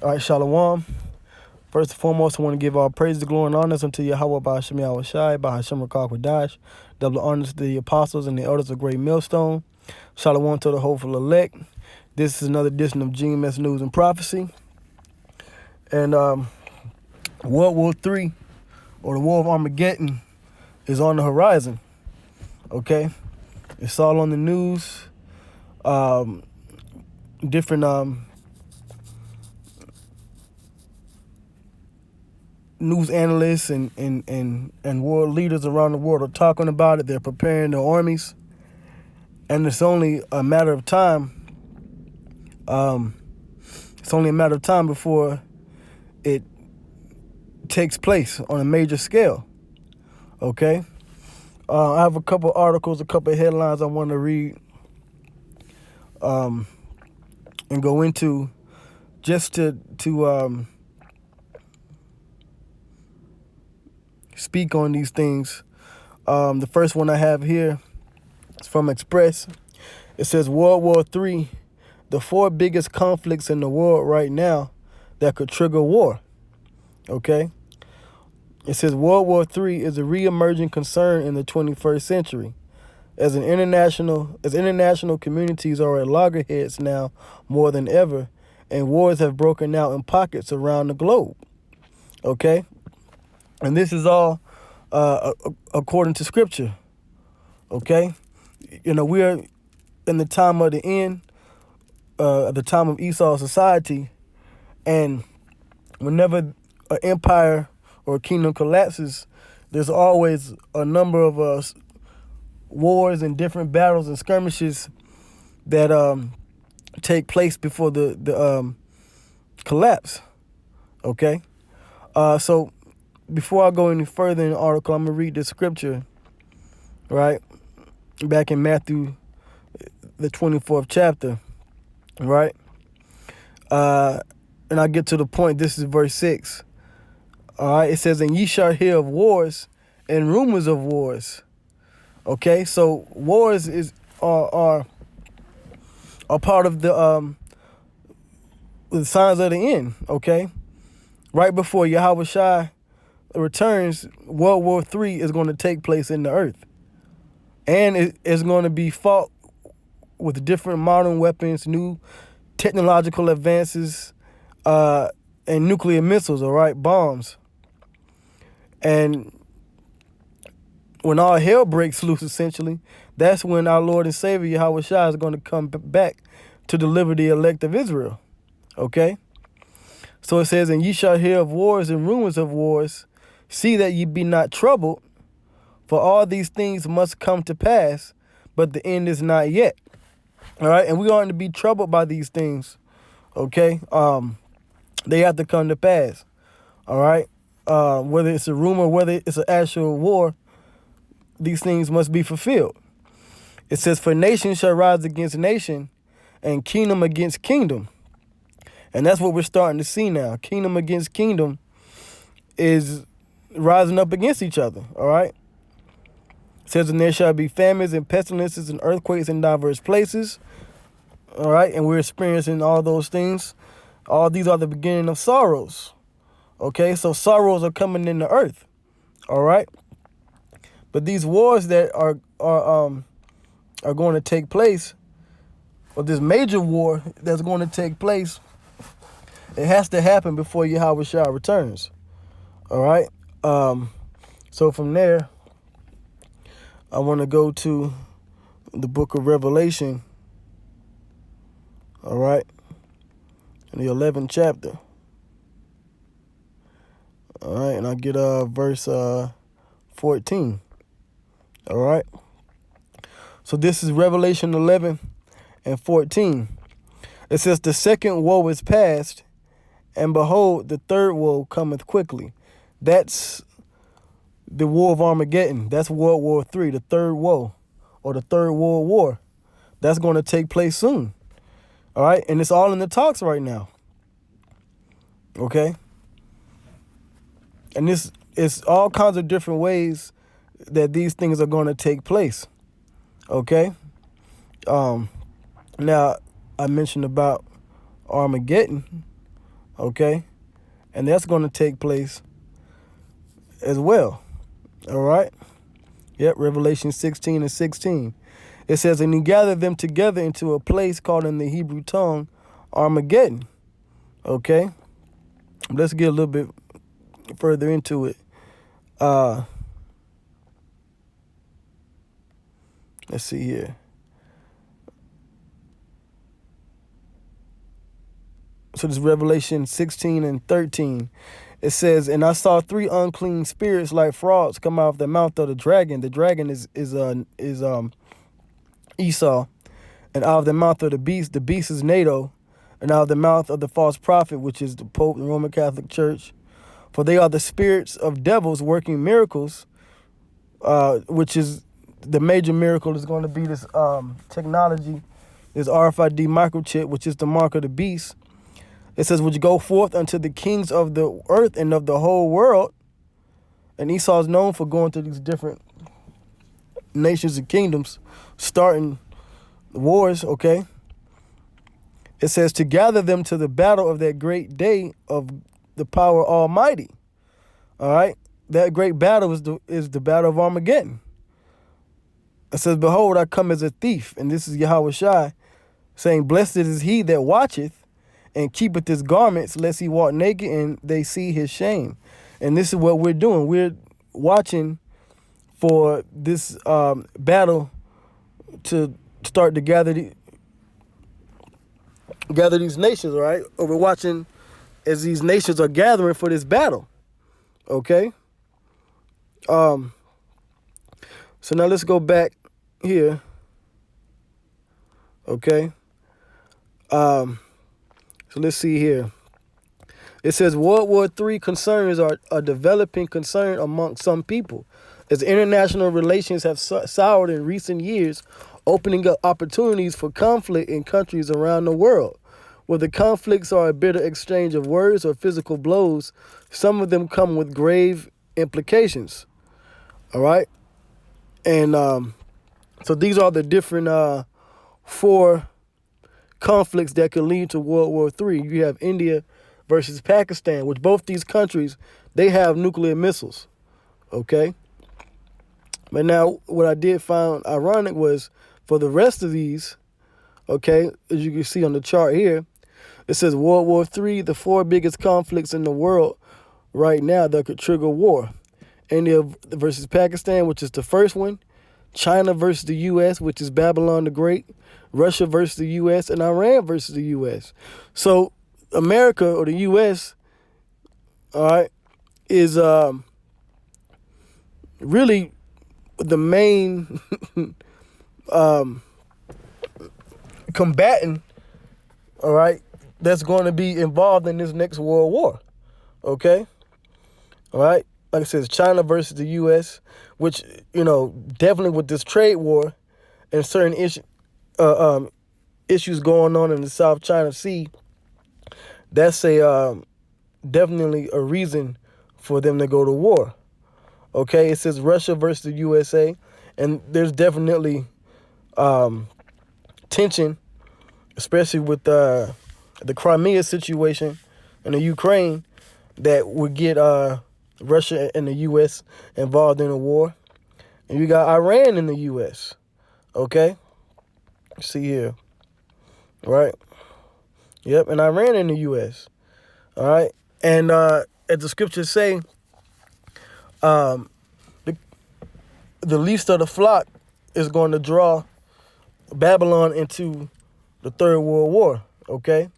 All right, Shalom. First and foremost, I want to give all praise, glory, and honors unto Yahweh by Hashem Yahweh Shai, by Hashem Rakak Wadash. Double honors to the apostles and the elders of Great Millstone. Shalom to the hopeful elect. This is another edition of GMS News and Prophecy. And World War III, or the War of Armageddon, is on the horizon. Okay? It's all on the news. Different news analysts and world leaders around the world are talking about it. They're preparing their armies. And it's only a matter of time. It's only a matter of time before it takes place on a major scale. Okay? I have a couple articles, a couple of headlines I want to read and go into just to speak on these things. The first one I have here is from Express. It says World War III, the 4 biggest conflicts in the world right now that could trigger war. Okay? It says World War III is a re-emerging concern in the 21st century. As international communities are at loggerheads now more than ever, and wars have broken out in pockets around the globe. Okay? And this is all according to Scripture. Okay? You know, we're in the time of the end, the time of Esau society, and whenever an empire or a kingdom collapses, there's always a number of wars and different battles and skirmishes that take place before the collapse. Okay? So before I go any further in the article, I'm going to read the scripture, right? Back in Matthew, the 24th chapter, right? And I get to the point. This is verse 6. All right, it says, and ye shall hear of wars and rumors of wars. Okay, so wars are part of the signs of the end. Okay, right before Yahweh Shai returns, World War III is going to take place in the earth, and it is going to be fought with different modern weapons, new technological advances, and nuclear missiles. All right, bombs. And when all hell breaks loose, essentially, that's when our Lord and Savior, Yahweh Shai, is going to come back to deliver the elect of Israel. Okay? So it says, and ye shall hear of wars and rumors of wars. See that ye be not troubled, for all these things must come to pass, but the end is not yet. All right? And we aren't to be troubled by these things. Okay? They have to come to pass. All right? Whether it's a rumor, whether it's an actual war, these things must be fulfilled. It says, for nation shall rise against nation, and kingdom against kingdom. And that's what we're starting to see now. Kingdom against kingdom is rising up against each other. All right? It says, and there shall be famines and pestilences and earthquakes in diverse places. All right? And we're experiencing all those things. All these are the beginning of sorrows. Okay, so sorrows are coming in the earth, all right? But these wars that are going to take place, or this major war that's going to take place, it has to happen before Yahweh Shai returns, all right? So from there, I want to go to the book of Revelation, all right, in the 11th chapter. All right, and I get verse 14. All right. So this is Revelation 11 and 14. It says, the second woe is past, and behold, the third woe cometh quickly. That's the war of Armageddon. That's World War III, the third woe, or the third world war. That's going to take place soon. All right, and it's all in the talks right now. Okay. And this is all kinds of different ways that these things are going to take place. Okay? Now, I mentioned about Armageddon. Okay? And that's going to take place as well. All right? Yep, Revelation 16 and 16. It says, and he gathered them together into a place called in the Hebrew tongue Armageddon. Okay? Let's get a little bit further into it. Let's see here. So this is Revelation 16 and 13. It says, and I saw three unclean spirits like frogs come out of the mouth of the dragon. The dragon is Esau. And out of the mouth of the beast is NATO. And out of the mouth of the false prophet, which is the Pope, the Roman Catholic Church. For they are the spirits of devils working miracles, which is the major miracle is going to be this technology, this RFID microchip, which is the mark of the beast. It says, which go forth unto the kings of the earth and of the whole world. And Esau is known for going to these different nations and kingdoms, starting wars, okay? It says, to gather them to the battle of that great day of the power Almighty. All right? That great battle is the battle of Armageddon. It says, behold, I come as a thief. And this is Yahweh Shai saying, blessed is he that watcheth and keepeth his garments, lest he walk naked and they see his shame. And this is what we're doing. We're watching for this battle to start to gather these nations, right? Or we're watching as these nations are gathering for this battle. Okay? So now let's go back here. Okay? So let's see here. It says World War III concerns are a developing concern among some people, as international relations have soured in recent years, opening up opportunities for conflict in countries around the world. Whether conflicts are a bitter exchange of words or physical blows, some of them come with grave implications. All right? And so these are the different four conflicts that could lead to World War III. You have India versus Pakistan, which both these countries, they have nuclear missiles. Okay? But now what I did find ironic was for the rest of these, okay, as you can see on the chart here, it says World War III, the four biggest conflicts in the world right now that could trigger war. India versus Pakistan, which is the first one. China versus the U.S., which is Babylon the Great. Russia versus the U.S. and Iran versus the U.S. So America or the U.S., all right, is really the main combatant, all right, that's going to be involved in this next world war. Okay? All right? Like I said, China versus the U.S., which, definitely with this trade war and certain issues going on in the South China Sea, that's definitely a reason for them to go to war. Okay? It says Russia versus the USA, and there's definitely tension, especially with the Crimea situation and the Ukraine, that would get Russia and the U.S. involved in a war. And you got Iran in the U.S. Okay? See here. Right? Yep, and Iran in the U.S. All right? And as the scriptures say, the least of the flock is going to draw Babylon into the Third World War. Okay?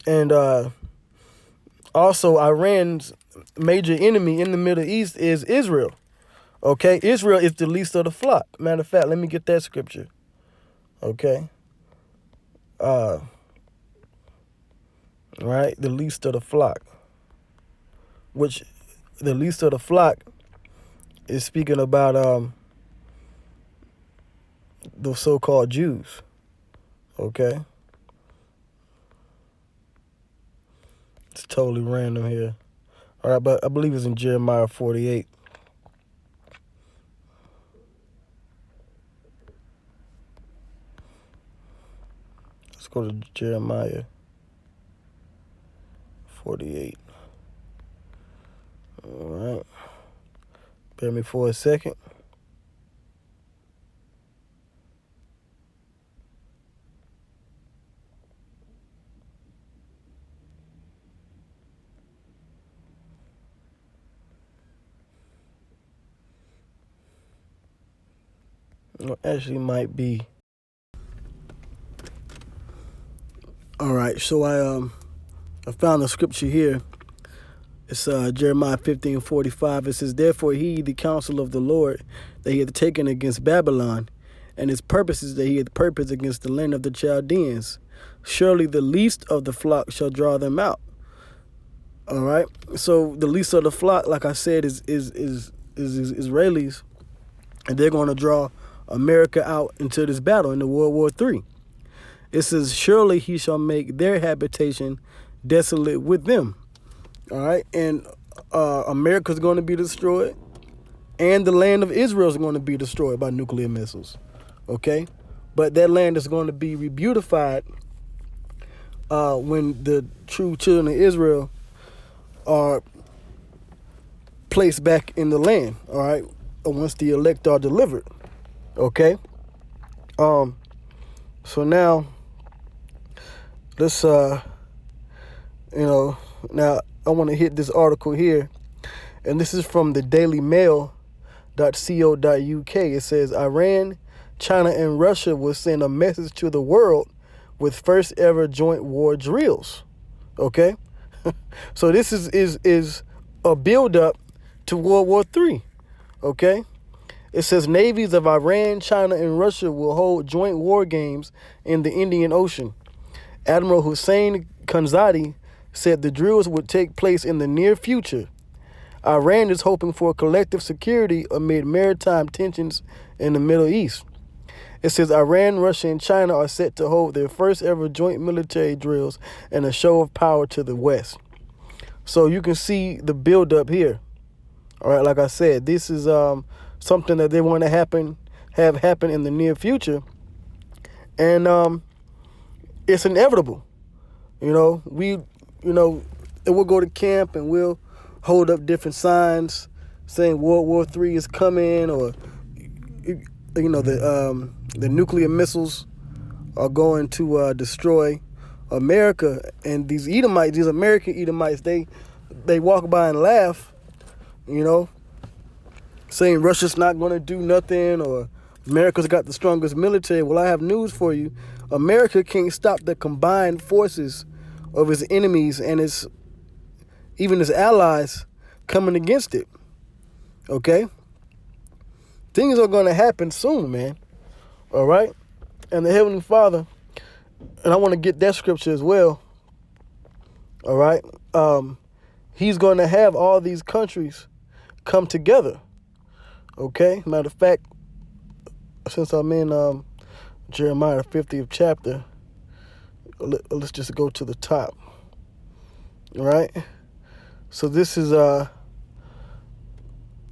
And also Iran's major enemy in the Middle East is Israel. Okay? Israel is the least of the flock. Matter of fact, let me get that scripture. Okay? Right? The least of the flock. Which the least of the flock is speaking about the so-called Jews. Okay? It's totally random here. All right, but I believe it's in Jeremiah 48. Let's go to Jeremiah 48. All right. Bear me for a second. It actually might be. All right. So I found a scripture here. It's Jeremiah 15:45. It says, "Therefore heed the counsel of the Lord that he hath taken against Babylon, and his purposes that he hath purposed against the land of the Chaldeans. Surely the least of the flock shall draw them out." All right. So the least of the flock, like I said, is Israelis, and they're going to draw America out into this battle into World War III. It says, "Surely he shall make their habitation desolate with them." All right, and America's going to be destroyed, and the land of Israel is going to be destroyed by nuclear missiles. Okay, but that land is going to be rebeautified when the true children of Israel are placed back in the land. All right, once the elect are delivered. Okay, so now let's now I want to hit this article here, and this is from the dailymail.co.uk. It says, "Iran, China, and Russia will send a message to the world with first ever joint war drills." Okay, so this is a build up to World War III. Okay, it says navies of Iran, China, and Russia will hold joint war games in the Indian Ocean. Admiral Hussein Khanzadi said the drills would take place in the near future. Iran is hoping for collective security amid maritime tensions in the Middle East. It says Iran, Russia, and China are set to hold their first ever joint military drills and a show of power to the West. So you can see the buildup here. All right, like I said, this is something that they want to have happen in the near future, and it's inevitable. We'll go to camp and we'll hold up different signs saying World War III is coming, or the nuclear missiles are going to destroy America. And these Edomites, these American Edomites, they walk by and laugh, saying Russia's not going to do nothing, or America's got the strongest military. Well, I have news for you. America can't stop the combined forces of his enemies and even his allies coming against it. Okay? Things are going to happen soon, man. All right? And the Heavenly Father, and I want to get that scripture as well. All right? He's going to have all these countries come together. Okay? Matter of fact, since I'm in Jeremiah 50th chapter, let's just go to the top. All right? So this is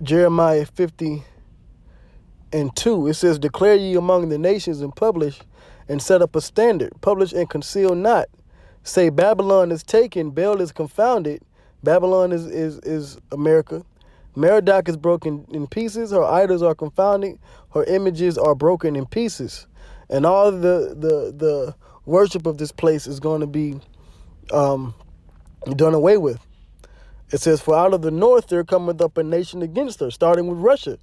Jeremiah 50:2. It says, "Declare ye among the nations and publish and set up a standard. Publish and conceal not. Say Babylon is taken, Bel is confounded." Babylon is America. "Merodach is broken in pieces. Her idols are confounded. Her images are broken in pieces." And all the worship of this place is going to be done away with. It says, "For out of the north there cometh up a nation against her," starting with Russia.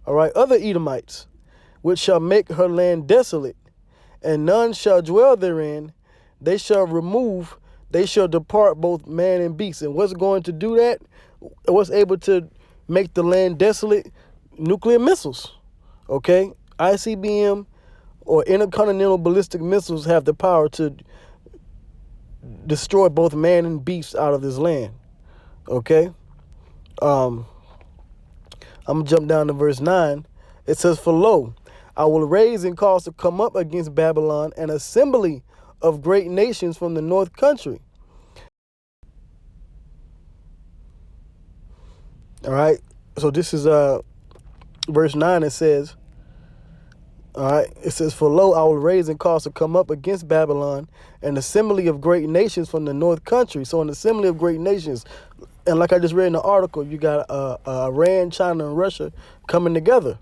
All right, "other Edomites, which shall make her land desolate, and none shall dwell therein. They shall remove, they shall depart both man and beast." And what's going to do that? What's able to make the land desolate? Nuclear missiles. Okay, ICBM or intercontinental ballistic missiles have the power to destroy both man and beast out of this land. Okay, I'm gonna jump down to verse 9. It says, "For lo, I will raise and cause to come up against Babylon an assembly of great nations from the north country." All right, so this is verse 9. It says, All right. It says, "For lo, I will raise and cause to come up against Babylon an assembly of great nations from the north country." So an assembly of great nations. And like I just read in the article, you got Iran, China, and Russia coming together.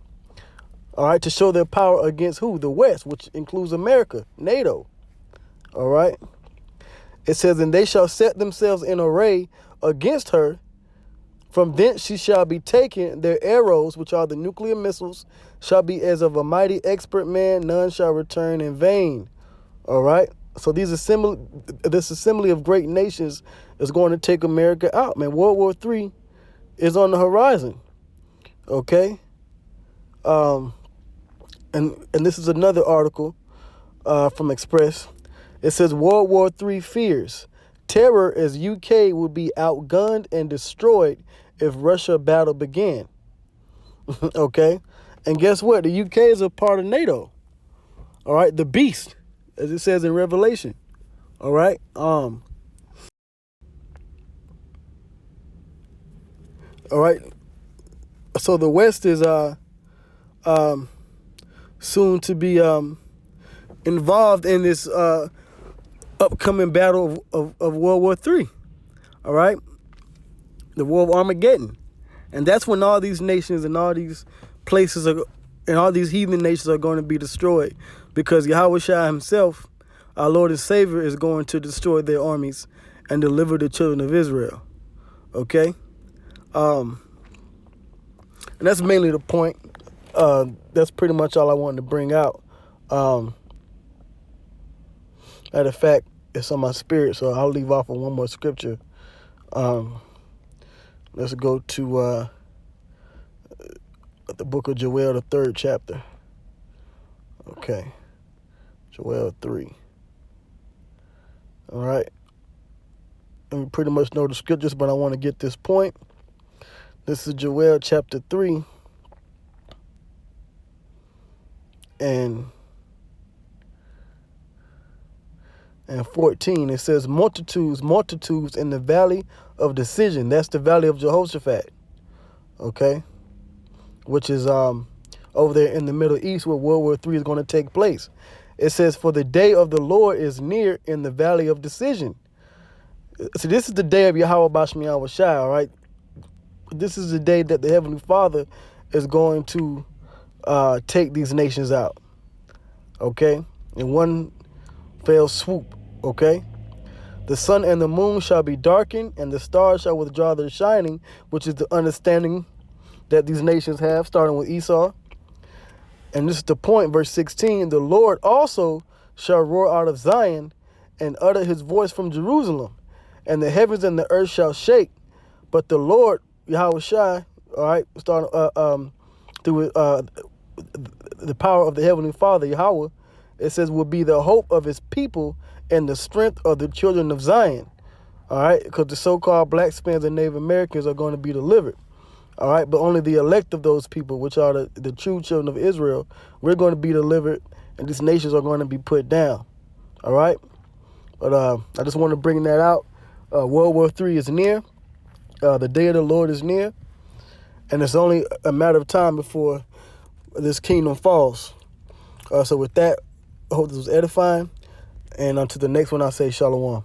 All right. To show their power against who? The West, which includes America, NATO. All right. It says, "And they shall set themselves in array against her. From thence she shall be taken. Their arrows, which are the nuclear missiles, shall be as of a mighty expert man. None shall return in vain." All right. So this assembly of great nations is going to take America out, man. World War III is on the horizon. Okay. And this is another article from Express. It says, "World War III fears terror as UK will be outgunned and destroyed if Russia battle began." Okay. And guess what? The UK is a part of NATO. All right. The beast, as it says in Revelation. All right. All right. So the West is soon to be involved in this upcoming battle of World War III. All right. The war of Armageddon. And that's when all these nations and all these places and all these heathen nations are going to be destroyed, because Yahweh Shai himself, our Lord and Savior, is going to destroy their armies and deliver the children of Israel. Okay? And that's mainly the point. That's pretty much all I wanted to bring out. Matter of fact, it's on my spirit, so I'll leave off on one more scripture. Let's go to the book of Joel, the 3rd chapter. Okay. Joel 3. All right. And we pretty much know the scriptures, but I want to get this point. This is Joel chapter 3. And 14, it says, multitudes in the valley of decision. That's the valley of Jehoshaphat. Okay. Which is over there in the Middle East, where World War III is going to take place. It says, "For the day of the Lord is near in the valley of decision." So this is the day of Yahweh Bashmi Yahweh Shai, all right? This is the day that the Heavenly Father is going to take these nations out. Okay? In one fell swoop. Okay? "The sun and the moon shall be darkened, and the stars shall withdraw their shining," which is the understanding that these nations have, starting with Esau. And this is the point, verse 16. "The Lord also shall roar out of Zion and utter his voice from Jerusalem, and the heavens and the earth shall shake. But the Lord, Yahweh Shai," all right, starting through the power of the Heavenly Father, Yahweh, it says, "will be the hope of his people and the strength of the children of Zion." All right, because the so-called black Spaniards and Native Americans are going to be delivered. All right, but only the elect of those people, which are the true children of Israel, we're going to be delivered, and these nations are going to be put down. All right, but I just want to bring that out. World War III is near. The day of the Lord is near, and it's only a matter of time before this kingdom falls. So with that, I hope this was edifying, and until the next one, I'll say shalom.